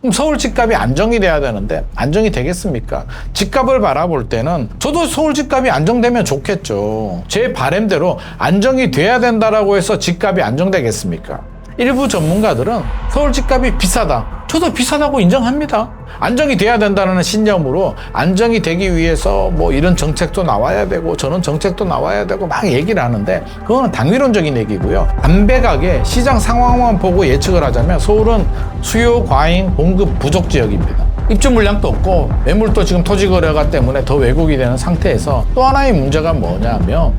그럼 서울 집값이 안정이 돼야 되는데 안정이 되겠습니까? 집값을 바라볼 때는 저도 서울 집값이 안정되면 좋겠죠. 제 바람대로 안정이 돼야 된다라고 해서 집값이 안정되겠습니까? 일부 전문가들은 서울 집값이 비싸다. 저도 비싸다고 인정합니다. 안정이 돼야 된다는 신념으로 안정이 되기 위해서 뭐 이런 정책도 나와야 되고 저런 정책도 나와야 되고 막 얘기를 하는데 그거는 당위론적인 얘기고요. 담백하게 시장 상황만 보고 예측을 하자면 서울은 수요 과잉 공급 부족 지역입니다. 입주 물량도 없고 매물도 지금 토지 거래가 때문에 더 왜곡이 되는 상태에서 또 하나의 문제가 뭐냐면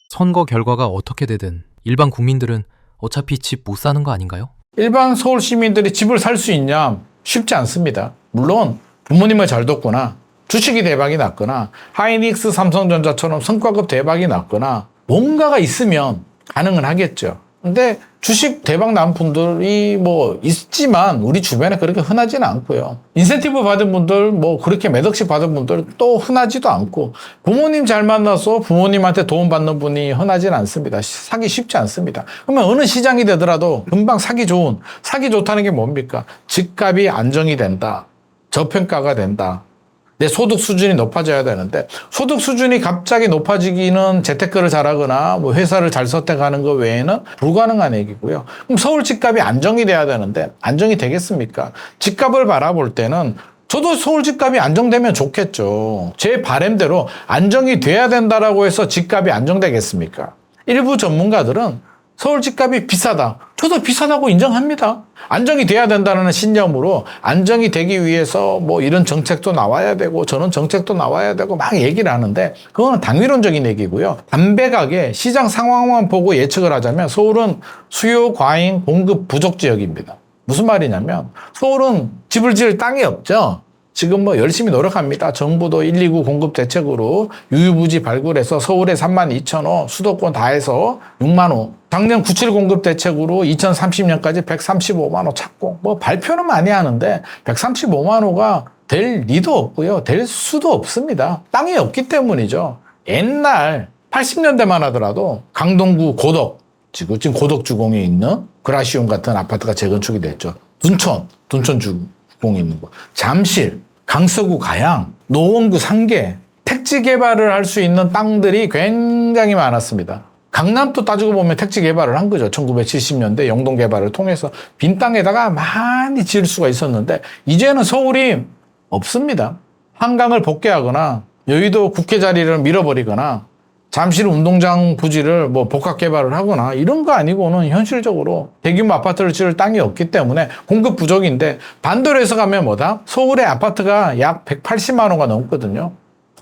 선거 결과가 어떻게 되든 일반 국민들은 어차피 집 못 사는 거 아닌가요? 일반 서울 시민들이 집을 살 수 있냐? 쉽지 않습니다. 물론 부모님을 잘 뒀거나 주식이 대박이 났거나 하이닉스 삼성전자처럼 성과급 대박이 났거나 뭔가가 있으면 가능은 하겠죠. 근데 주식 대박 난 분들이 뭐 있지만 우리 주변에 그렇게 흔하지는 않고요. 인센티브 받은 분들 뭐 그렇게 몇 억씩 받은 분들 또 흔하지도 않고 부모님 잘 만나서 부모님한테 도움 받는 분이 흔하지는 않습니다. 사기 쉽지 않습니다. 그러면 어느 시장이 되더라도 금방 사기 좋다는 게 뭡니까? 집값이 안정이 된다. 저평가가 된다. 내 소득 수준이 높아져야 되는데 소득 수준이 갑자기 높아지기는 재테크를 잘하거나 뭐 회사를 잘 선택하는 것 외에는 불가능한 얘기고요. 그럼 서울 집값이 안정이 돼야 되는데 안정이 되겠습니까? 집값을 바라볼 때는 저도 서울 집값이 안정되면 좋겠죠. 제 바람대로 안정이 돼야 된다라고 해서 집값이 안정되겠습니까? 일부 전문가들은 서울 집값이 비싸다. 저도 비싸다고 인정합니다. 안정이 돼야 된다는 신념으로 안정이 되기 위해서 뭐 이런 정책도 나와야 되고 저런 정책도 나와야 되고 막 얘기를 하는데 그거는 당위론적인 얘기고요. 담백하게 시장 상황만 보고 예측을 하자면 서울은 수요 과잉 공급 부족 지역입니다. 무슨 말이냐면 서울은 집을 지을 땅이 없죠. 지금 뭐 열심히 노력합니다. 정부도 129 공급 대책으로 유유부지 발굴해서 서울에 32,000호, 수도권 다 해서 6만 호. 작년 97 공급 대책으로 2030년까지 135만 호 착공. 뭐 발표는 많이 하는데 135만 호가 될 리도 없고요. 될 수도 없습니다. 땅이 없기 때문이죠. 옛날 80년대만 하더라도 강동구 고덕, 지금 고덕주공에 있는 그라시움 같은 아파트가 재건축이 됐죠. 둔촌 주공에 있는 거. 잠실, 강서구 가양, 노원구 상계, 택지 개발을 할 수 있는 땅들이 굉장히 많았습니다. 강남도 따지고 보면 택지 개발을 한 거죠. 1970년대 영동 개발을 통해서 빈 땅에다가 많이 지을 수가 있었는데 이제는 서울이 없습니다. 한강을 복개하거나 여의도 국회 자리를 밀어버리거나 잠실 운동장 부지를 뭐 복합 개발을 하거나 이런 거 아니고는 현실적으로 대규모 아파트를 지을 땅이 없기 때문에 공급 부족인데 반대로 해서 가면 뭐다? 서울의 아파트가 약 180만 호가 넘거든요.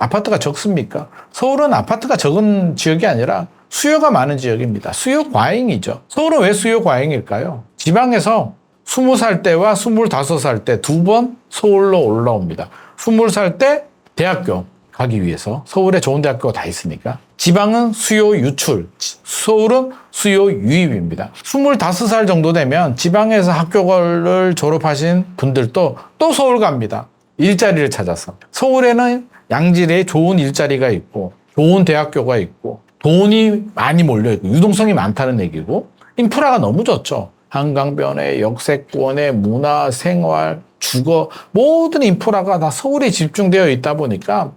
아파트가 적습니까? 서울은 아파트가 적은 지역이 아니라 수요가 많은 지역입니다. 수요 과잉이죠. 서울은 왜 수요 과잉일까요? 지방에서 20살 때와 25살 때 두 번 서울로 올라옵니다. 20살 때 대학교 가기 위해서 서울에 좋은 대학교가 다 있으니까 지방은 수요 유출, 서울은 수요 유입입니다. 25살 정도 되면 지방에서 학교를 졸업하신 분들도 또 서울 갑니다. 일자리를 찾아서. 서울에는 양질의 좋은 일자리가 있고 좋은 대학교가 있고 돈이 많이 몰려있고 유동성이 많다는 얘기고 인프라가 너무 좋죠. 한강변에 역세권에 문화, 생활, 주거 모든 인프라가 다 서울에 집중되어 있다 보니까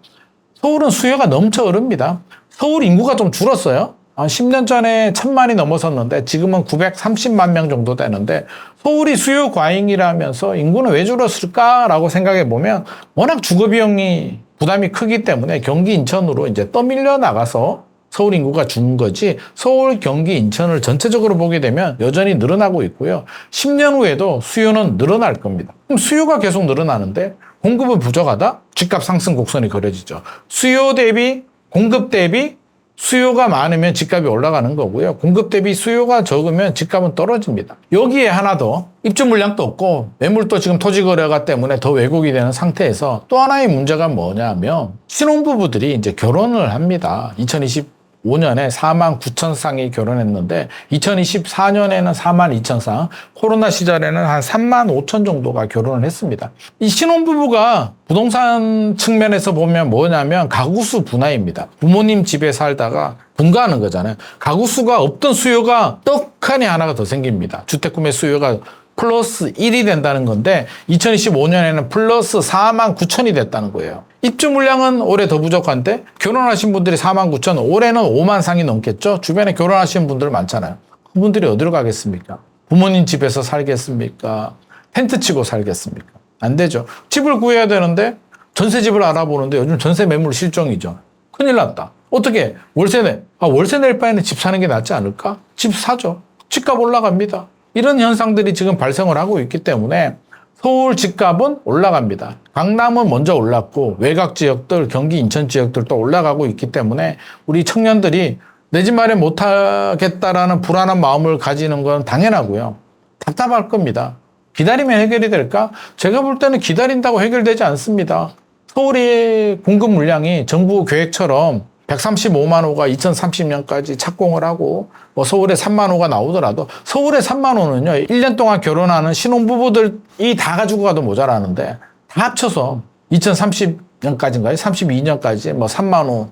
서울은 수요가 넘쳐 흐릅니다. 서울 인구가 좀 줄었어요. 한 10년 전에 1,000만이 넘어섰는데 지금은 930만 명 정도 되는데 서울이 수요 과잉이라면서 인구는 왜 줄었을까라고 생각해 보면 워낙 주거 비용이 부담이 크기 때문에 경기 인천으로 이제 떠밀려 나가서 서울 인구가 준 거지 서울, 경기, 인천을 전체적으로 보게 되면 여전히 늘어나고 있고요. 10년 후에도 수요는 늘어날 겁니다. 그럼 수요가 계속 늘어나는데 공급은 부족하다? 집값 상승 곡선이 그려지죠. 수요 대비 공급 대비 수요가 많으면 집값이 올라가는 거고요. 공급 대비 수요가 적으면 집값은 떨어집니다. 여기에 하나 더 입주 물량도 없고 매물도 지금 토지 거래가 때문에 더 왜곡이 되는 상태에서 또 하나의 문제가 뭐냐면 신혼부부들이 이제 결혼을 합니다. 2015년에 4만 9천 쌍이 결혼했는데 2024년에는 4만 2천 쌍, 코로나 시절에는 한 3만 5천 정도가 결혼을 했습니다. 이 신혼부부가 부동산 측면에서 보면 뭐냐면 가구수 분화입니다. 부모님 집에 살다가 분가하는 거잖아요. 가구수가 없던 수요가 떡하니 하나가 더 생깁니다. 주택구매 수요가 플러스 1이 된다는 건데 2025년에는 플러스 4만 9천이 됐다는 거예요. 입주 물량은 올해 더 부족한데 결혼하신 분들이 4만 9천, 올해는 5만 상이 넘겠죠. 주변에 결혼하신 분들 많잖아요. 그분들이 어디로 가겠습니까? 부모님 집에서 살겠습니까? 텐트 치고 살겠습니까? 안 되죠. 집을 구해야 되는데 전세집을 알아보는데 요즘 전세 매물 실종이죠. 큰일 났다. 어떻게? 월세 내. 월세 낼 바에는 집 사는 게 낫지 않을까? 집 사죠. 집값 올라갑니다. 이런 현상들이 지금 발생을 하고 있기 때문에 서울 집값은 올라갑니다. 강남은 먼저 올랐고 외곽 지역들, 경기 인천 지역들도 올라가고 있기 때문에 우리 청년들이 내 집 마련 못하겠다라는 불안한 마음을 가지는 건 당연하고요. 답답할 겁니다. 기다리면 해결이 될까? 제가 볼 때는 기다린다고 해결되지 않습니다. 서울의 공급 물량이 정부 계획처럼 135만 호가 2030년까지 착공을 하고 뭐 서울에 3만 호가 나오더라도 서울에 3만 호는요 1년 동안 결혼하는 신혼부부들이 다 가지고 가도 모자라는데 다 합쳐서 2030년까지인가요? 32년까지 뭐 3만 호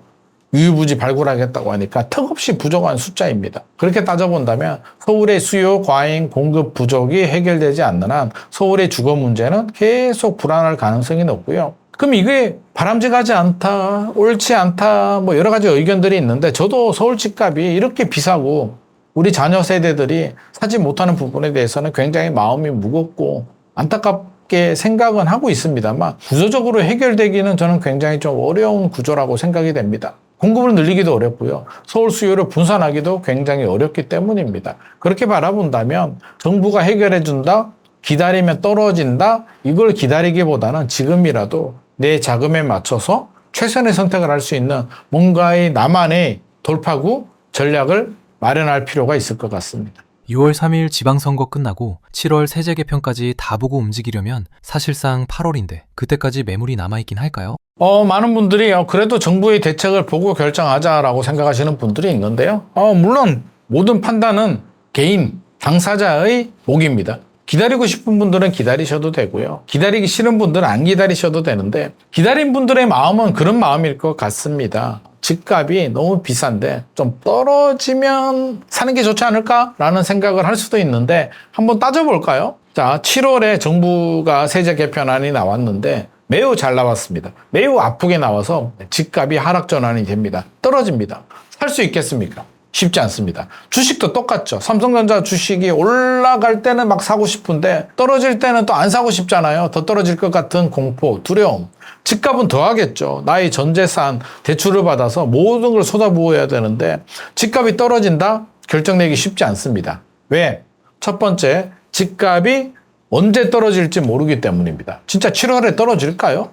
유유부지 발굴하겠다고 하니까 턱없이 부족한 숫자입니다. 그렇게 따져본다면 서울의 수요 과잉 공급 부족이 해결되지 않는 한 서울의 주거 문제는 계속 불안할 가능성이 높고요. 그럼 이게 바람직하지 않다, 옳지 않다, 뭐 여러 가지 의견들이 있는데 저도 서울 집값이 이렇게 비싸고 우리 자녀 세대들이 사지 못하는 부분에 대해서는 굉장히 마음이 무겁고 안타깝게 생각은 하고 있습니다만 구조적으로 해결되기는 저는 굉장히 좀 어려운 구조라고 생각이 됩니다. 공급을 늘리기도 어렵고요. 서울 수요를 분산하기도 굉장히 어렵기 때문입니다. 그렇게 바라본다면 정부가 해결해준다, 기다리면 떨어진다, 이걸 기다리기보다는 지금이라도 내 자금에 맞춰서 최선의 선택을 할 수 있는 뭔가의 나만의 돌파구 전략을 마련할 필요가 있을 것 같습니다. 6월 3일 지방선거 끝나고 7월 세제 개편까지 다 보고 움직이려면 사실상 8월인데 그때까지 매물이 남아있긴 할까요? 많은 분들이 그래도 정부의 대책을 보고 결정하자라고 생각하시는 분들이 있는데요. 물론 모든 판단은 개인, 당사자의 몫입니다. 기다리고 싶은 분들은 기다리셔도 되고요. 기다리기 싫은 분들은 안 기다리셔도 되는데 기다린 분들의 마음은 그런 마음일 것 같습니다. 집값이 너무 비싼데 좀 떨어지면 사는 게 좋지 않을까라는 생각을 할 수도 있는데 한번 따져볼까요? 자, 7월에 정부가 세제 개편안이 나왔는데 매우 잘 나왔습니다. 매우 아프게 나와서 집값이 하락 전환이 됩니다. 떨어집니다. 살 수 있겠습니까? 쉽지 않습니다. 주식도 똑같죠. 삼성전자 주식이 올라갈 때는 막 사고 싶은데 떨어질 때는 또 안 사고 싶잖아요. 더 떨어질 것 같은 공포, 두려움. 집값은 더 하겠죠. 나의 전 재산, 대출을 받아서 모든 걸 쏟아부어야 되는데 집값이 떨어진다? 결정내기 쉽지 않습니다. 왜? 첫 번째, 집값이 언제 떨어질지 모르기 때문입니다. 진짜 7월에 떨어질까요?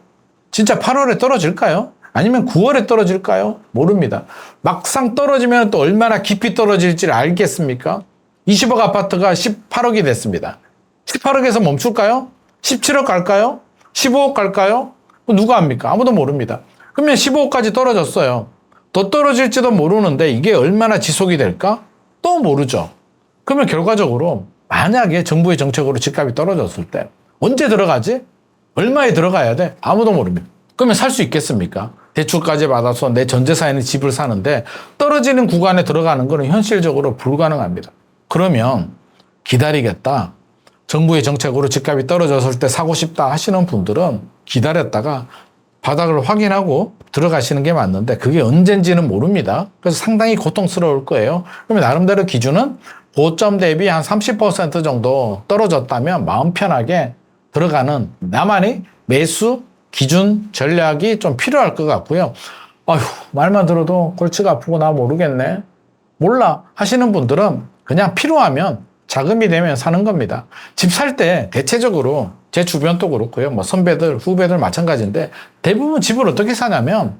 진짜 8월에 떨어질까요? 아니면 9월에 떨어질까요? 모릅니다. 막상 떨어지면 또 얼마나 깊이 떨어질지를 알겠습니까? 20억 아파트가 18억이 됐습니다. 18억에서 멈출까요? 17억 갈까요? 15억 갈까요? 누가 압니까? 아무도 모릅니다. 그러면 15억까지 떨어졌어요. 더 떨어질지도 모르는데 이게 얼마나 지속이 될까? 또 모르죠. 그러면 결과적으로 만약에 정부의 정책으로 집값이 떨어졌을 때 언제 들어가지? 얼마에 들어가야 돼? 아무도 모릅니다. 그러면 살 수 있겠습니까? 대출까지 받아서 내 전 재산에 집을 사는데 떨어지는 구간에 들어가는 것은 현실적으로 불가능합니다. 그러면 기다리겠다. 정부의 정책으로 집값이 떨어졌을 때 사고 싶다 하시는 분들은 기다렸다가 바닥을 확인하고 들어가시는 게 맞는데 그게 언젠지는 모릅니다. 그래서 상당히 고통스러울 거예요. 그러면 나름대로 기준은 고점 대비 한 30% 정도 떨어졌다면 마음 편하게 들어가는 나만의 매수 기준 전략이 좀 필요할 것 같고요. 말만 들어도 골치가 아프고 나 모르겠네. 몰라 하시는 분들은 그냥 필요하면 자금이 되면 사는 겁니다. 집 살 때 대체적으로 제 주변도 그렇고요. 뭐 선배들, 후배들 마찬가지인데 대부분 집을 어떻게 사냐면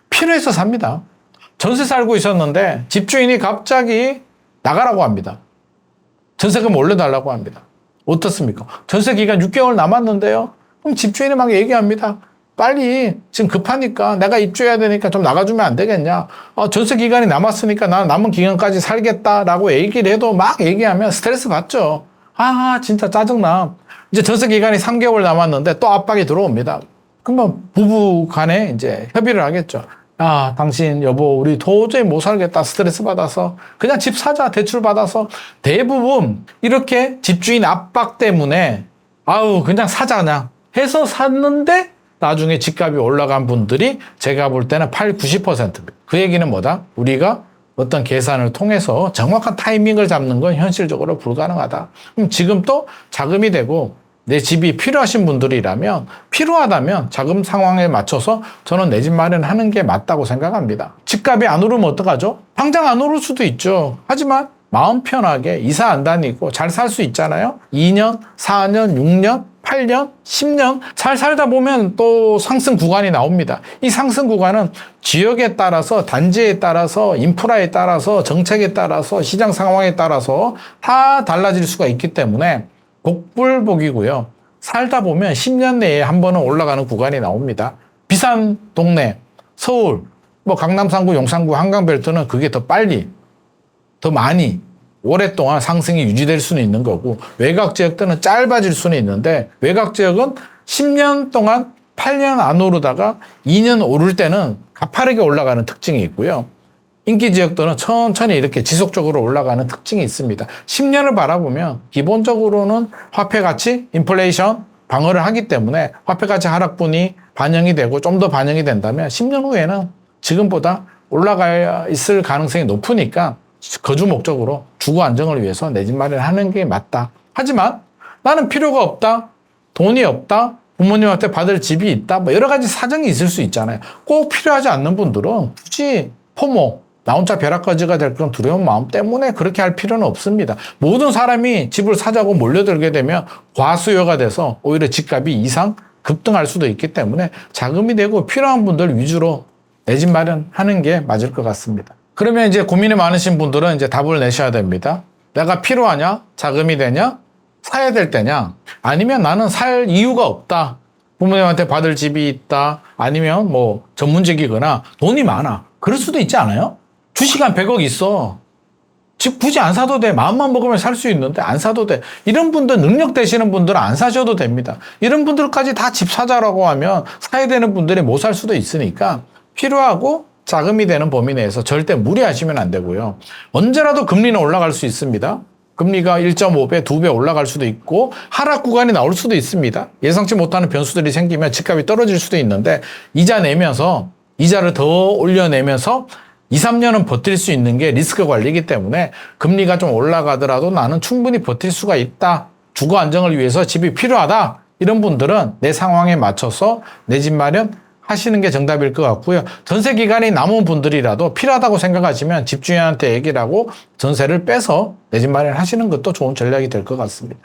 필요해서 삽니다. 전세 살고 있었는데 집주인이 갑자기 나가라고 합니다. 전세금 올려달라고 합니다. 어떻습니까? 전세 기간 6개월 남았는데요. 그럼 집주인이 막 얘기합니다. 빨리 지금 급하니까 내가 입주해야 되니까 좀 나가주면 안 되겠냐. 전세 기간이 남았으니까 나는 남은 기간까지 살겠다라고 얘기를 해도 막 얘기하면 스트레스 받죠. 진짜 짜증나. 이제 전세 기간이 3개월 남았는데 또 압박이 들어옵니다. 그러면 부부 간에 이제 협의를 하겠죠. 당신 여보 우리 도저히 못 살겠다. 스트레스 받아서 그냥 집 사자. 대출 받아서. 대부분 이렇게 집주인 압박 때문에 그냥 사자 그냥 해서 샀는데 나중에 집값이 올라간 분들이 제가 볼 때는 90%입니다. 그 얘기는 뭐다? 우리가 어떤 계산을 통해서 정확한 타이밍을 잡는 건 현실적으로 불가능하다. 그럼 지금 또 자금이 되고 내 집이 필요하신 분들이라면 필요하다면 자금 상황에 맞춰서 저는 내 집 마련하는 게 맞다고 생각합니다. 집값이 안 오르면 어떡하죠? 당장 안 오를 수도 있죠. 하지만 마음 편하게 이사 안 다니고 잘 살 수 있잖아요. 2년, 4년, 6년, 8년, 10년 잘 살다 보면 또 상승 구간이 나옵니다. 이 상승 구간은 지역에 따라서 단지에 따라서 인프라에 따라서 정책에 따라서 시장 상황에 따라서 다 달라질 수가 있기 때문에 복불복이고요. 살다 보면 10년 내에 한 번은 올라가는 구간이 나옵니다. 비싼 동네, 서울, 강남 3구, 용산구, 한강벨트는 그게 더 빨리, 더 많이 오랫동안 상승이 유지될 수는 있는 거고 외곽 지역들은 짧아질 수는 있는데 외곽 지역은 10년 동안 8년 안 오르다가 2년 오를 때는 가파르게 올라가는 특징이 있고요. 인기 지역들은 천천히 이렇게 지속적으로 올라가는 특징이 있습니다. 10년을 바라보면 기본적으로는 화폐 가치, 인플레이션 방어를 하기 때문에 화폐 가치 하락분이 반영이 되고 좀 더 반영이 된다면 10년 후에는 지금보다 올라가 있을 가능성이 높으니까 거주 목적으로 주거 안정을 위해서 내 집 마련하는 게 맞다. 하지만 나는 필요가 없다. 돈이 없다. 부모님한테 받을 집이 있다. 여러 가지 사정이 있을 수 있잖아요. 꼭 필요하지 않는 분들은 굳이 포모, 나 혼자 벼락거지가 될 그런 두려운 마음 때문에 그렇게 할 필요는 없습니다. 모든 사람이 집을 사자고 몰려들게 되면 과수요가 돼서 오히려 집값이 이상 급등할 수도 있기 때문에 자금이 되고 필요한 분들 위주로 내 집 마련하는 게 맞을 것 같습니다. 그러면 이제 고민이 많으신 분들은 이제 답을 내셔야 됩니다. 내가 필요하냐? 자금이 되냐? 사야 될 때냐? 아니면 나는 살 이유가 없다. 부모님한테 받을 집이 있다. 아니면 전문직이거나 돈이 많아. 그럴 수도 있지 않아요? 주식 한 100억 있어. 집 굳이 안 사도 돼. 마음만 먹으면 살 수 있는데 안 사도 돼. 이런 분들, 능력 되시는 분들은 안 사셔도 됩니다. 이런 분들까지 다 집 사자라고 하면 사야 되는 분들이 못 살 수도 있으니까 필요하고 자금이 되는 범위 내에서 절대 무리하시면 안 되고요. 언제라도 금리는 올라갈 수 있습니다. 금리가 1.5배, 2배 올라갈 수도 있고 하락 구간이 나올 수도 있습니다. 예상치 못하는 변수들이 생기면 집값이 떨어질 수도 있는데 이자 내면서 이자를 더 올려내면서 2, 3년은 버틸 수 있는 게 리스크 관리이기 때문에 금리가 좀 올라가더라도 나는 충분히 버틸 수가 있다. 주거 안정을 위해서 집이 필요하다. 이런 분들은 내 상황에 맞춰서 내 집 마련 하시는 게 정답일 것 같고요. 전세 기간이 남은 분들이라도 필요하다고 생각하시면 집주인한테 얘기를 하고 전세를 빼서 내 집 마련 하시는 것도 좋은 전략이 될 것 같습니다.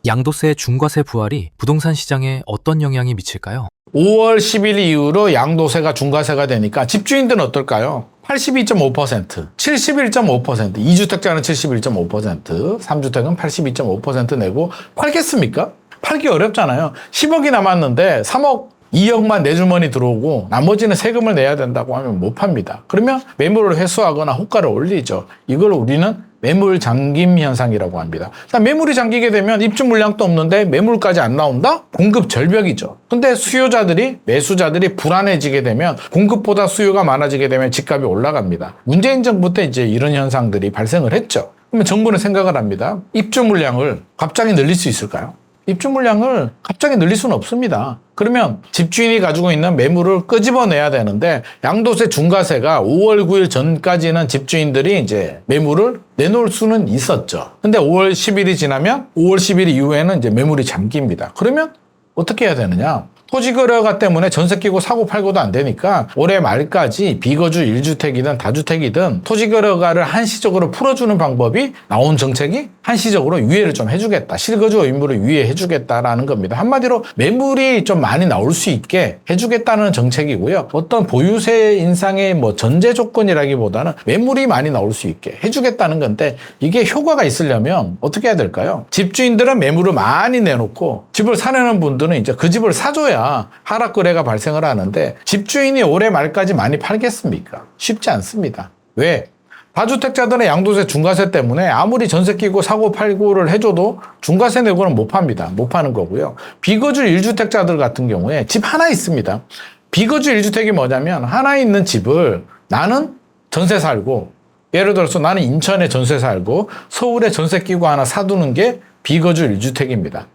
양도세 중과세 부활이 부동산 시장에 어떤 영향이 미칠까요? 5월 10일 이후로 양도세가 중과세가 되니까 집주인들은 어떨까요? 82.5%, 71.5%, 2주택자는 71.5%, 3주택은 82.5% 내고 팔겠습니까? 팔기 어렵잖아요. 10억이 남았는데 3억 2억만 내 주머니 들어오고 나머지는 세금을 내야 된다고 하면 못 팝니다. 그러면 매물을 회수하거나 호가를 올리죠. 이걸 우리는 매물 잠김 현상이라고 합니다. 매물이 잠기게 되면 입주 물량도 없는데 매물까지 안 나온다? 공급 절벽이죠. 근데 수요자들이, 매수자들이 불안해지게 되면 공급보다 수요가 많아지게 되면 집값이 올라갑니다. 문재인 정부 때 이제 이런 현상들이 발생을 했죠. 그러면 정부는 생각을 합니다. 입주 물량을 갑자기 늘릴 수 있을까요? 입주 물량을 갑자기 늘릴 수는 없습니다. 그러면 집주인이 가지고 있는 매물을 끄집어내야 되는데 양도세 중과세가 5월 9일 전까지는 집주인들이 이제 매물을 내놓을 수는 있었죠. 근데 5월 10일이 지나면 5월 10일 이후에는 이제 매물이 잠깁니다. 그러면 어떻게 해야 되느냐? 토지거래가 때문에 전세 끼고 사고 팔고도 안 되니까 올해 말까지 비거주 1주택이든 다주택이든 토지거래가를 한시적으로 풀어주는 방법이 나온 정책이 한시적으로 유예를 좀 해주겠다. 실거주 의무를 유예해주겠다라는 겁니다. 한마디로 매물이 좀 많이 나올 수 있게 해주겠다는 정책이고요. 어떤 보유세 인상의 전제 조건이라기보다는 매물이 많이 나올 수 있게 해주겠다는 건데 이게 효과가 있으려면 어떻게 해야 될까요? 집주인들은 매물을 많이 내놓고 집을 사려는 분들은 이제 그 집을 사줘야 해야 하락 거래가 발생을 하는데 집주인이 올해 말까지 많이 팔겠습니까? 쉽지 않습니다. 왜? 다주택자들의 양도세 중과세 때문에 아무리 전세 끼고 사고 팔고를 해줘도 중과세 내고는 못 팝니다. 못 파는 거고요. 비거주 1주택자들 같은 경우에 집 하나 있습니다. 비거주 1주택이 뭐냐면 하나 있는 집을 나는 전세 살고, 예를 들어서 나는 인천에 전세 살고 서울에 전세 끼고 하나 사두는 게 비거주 1주택입니다.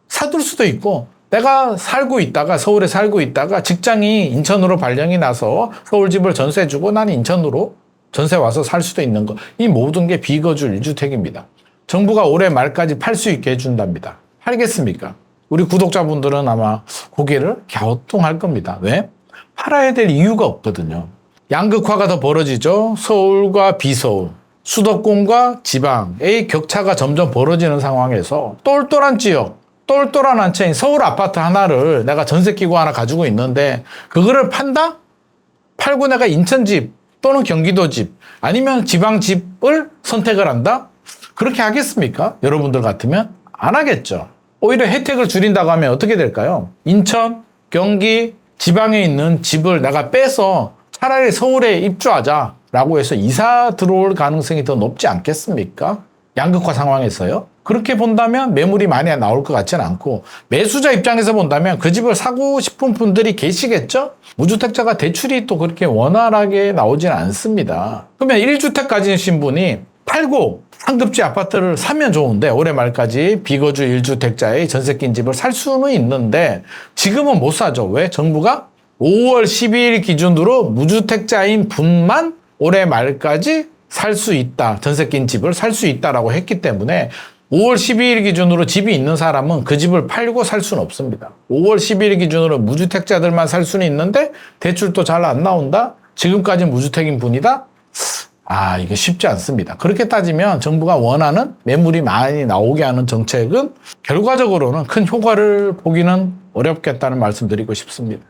사둘 수도 있고 내가 살고 있다가 서울에 살고 있다가 직장이 인천으로 발령이 나서 서울 집을 전세 주고 나는 인천으로 전세 와서 살 수도 있는 거. 이 모든 게 비거주 1주택입니다. 정부가 올해 말까지 팔 수 있게 해준답니다. 팔겠습니까? 우리 구독자분들은 아마 고개를 갸우뚱할 겁니다. 왜? 팔아야 될 이유가 없거든요. 양극화가 더 벌어지죠. 서울과 비서울, 수도권과 지방의 격차가 점점 벌어지는 상황에서 똘똘한 지역, 똘똘한 한 채인 서울 아파트 하나를 내가 전세 끼고 하나 가지고 있는데 그거를 판다? 팔고 내가 인천 집 또는 경기도 집 아니면 지방 집을 선택을 한다? 그렇게 하겠습니까? 여러분들 같으면 안 하겠죠. 오히려 혜택을 줄인다고 하면 어떻게 될까요? 인천, 경기, 지방에 있는 집을 내가 빼서 차라리 서울에 입주하자라고 해서 이사 들어올 가능성이 더 높지 않겠습니까? 양극화 상황에서요. 그렇게 본다면 매물이 많이 나올 것 같지는 않고, 매수자 입장에서 본다면 그 집을 사고 싶은 분들이 계시겠죠? 무주택자가 대출이 또 그렇게 원활하게 나오진 않습니다. 그러면 1주택 가지신 분이 팔고 상급지 아파트를 사면 좋은데 올해 말까지 비거주 1주택자의 전세 낀 집을 살 수는 있는데 지금은 못 사죠. 왜? 정부가 5월 12일 기준으로 무주택자인 분만 올해 말까지 살 수 있다. 전세 낀 집을 살 수 있다라고 했기 때문에 5월 12일 기준으로 집이 있는 사람은 그 집을 팔고 살 수는 없습니다. 5월 12일 기준으로 무주택자들만 살 수는 있는데 대출도 잘 안 나온다? 지금까지 무주택인 분이다? 이게 쉽지 않습니다. 그렇게 따지면 정부가 원하는 매물이 많이 나오게 하는 정책은 결과적으로는 큰 효과를 보기는 어렵겠다는 말씀 드리고 싶습니다.